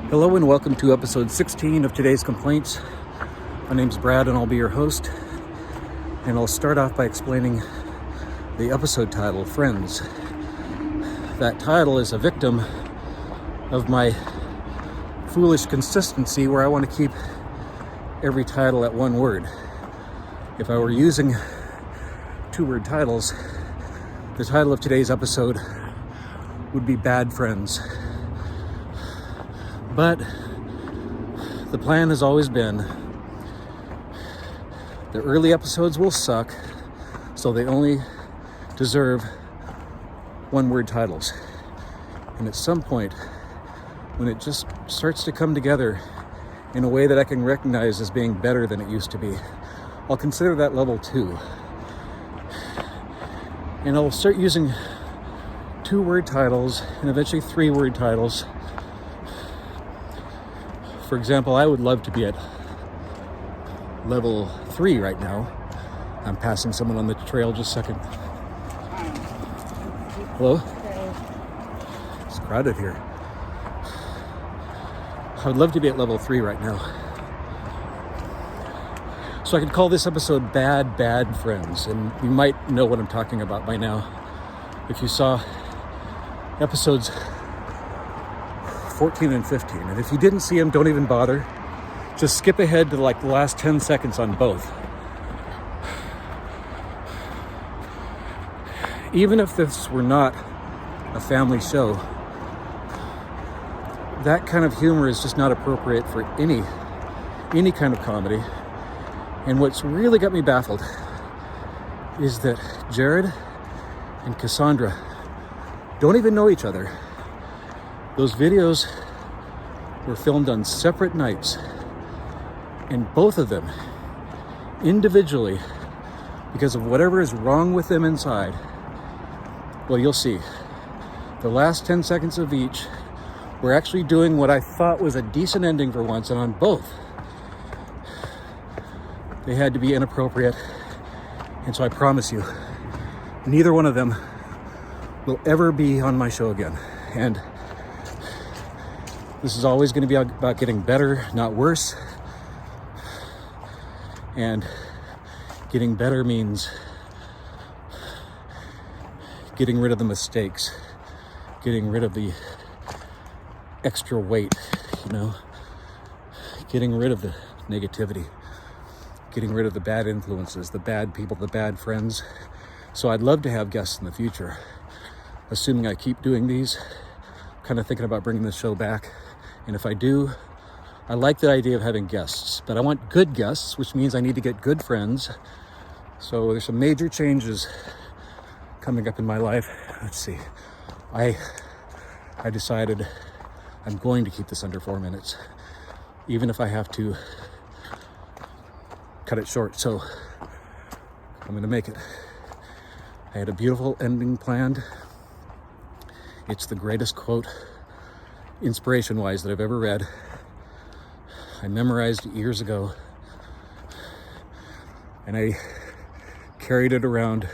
Hello and welcome to episode 16 of today's complaints. My name's Brad and I'll be your host. And I'll start off by explaining the episode title, Friends. That title is a victim of my foolish consistency where I want to keep every title at one word. If I were using two-word titles, the title of today's episode would be Bad Friends. But the plan has always been the early episodes will suck, so they only deserve one-word titles. And at some point, when it just starts to come together in a way that I can recognize as being better than it used to be, I'll consider that level 2. And I'll start using two-word titles and eventually three-word titles. For example, I would love to be at level 3 right now. I'm passing someone on the trail, just a second. Hello? It's crowded here. I would love to be at level 3 right now. So I could call this episode Bad Friends, and you might know what I'm talking about by now. If you saw episodes 14 and 15. And if you didn't see them, don't even bother. Just skip ahead to like the last 10 seconds on both. Even if this were not a family show, that kind of humor is just not appropriate for any kind of comedy. And what's really got me baffled is that Jared and Cassandra don't even know each other. Those videos were filmed on separate nights, and both of them, individually, because of whatever is wrong with them inside, well, you'll see. The last 10 seconds of each were actually doing what I thought was a decent ending for once, and on both, they had to be inappropriate. And so I promise you, neither one of them will ever be on my show again. And this is always going to be about getting better, not worse. And getting better means getting rid of the mistakes, getting rid of the extra weight, getting rid of the negativity, getting rid of the bad influences, the bad people, the bad friends. So I'd love to have guests in the future, assuming I keep doing these. Kind of thinking about bringing the show back. And if I do, I like the idea of having guests, but I want good guests, which means I need to get good friends. So there's some major changes coming up in my life. Let's see. I decided I'm going to keep this under 4 minutes, even if I have to cut it short. So I'm going to make it. I had a beautiful ending planned. It's the greatest quote, inspiration-wise, that I've ever read. I memorized it years ago, and I carried it around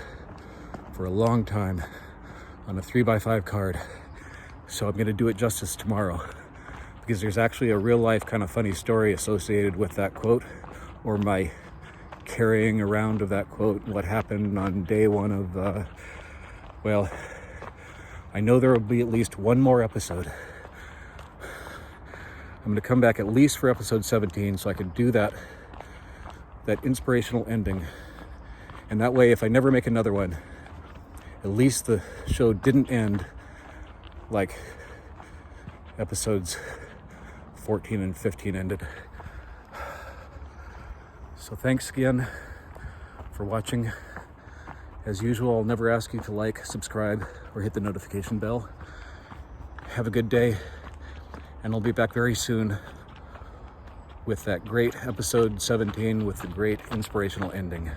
for a long time on a 3x5 card. So I'm going to do it justice tomorrow, because there's actually a real-life kind of funny story associated with that quote, or my carrying around of that quote, what happened on day one of, I know there will be at least one more episode. I'm going to come back at least for episode 17 so I can do that inspirational ending. And that way, if I never make another one, at least the show didn't end like episodes 14 and 15 ended. So thanks again for watching. As usual, I'll never ask you to like, subscribe, or hit the notification bell. Have a good day. And I'll be back very soon with that great episode 17 with the great inspirational ending.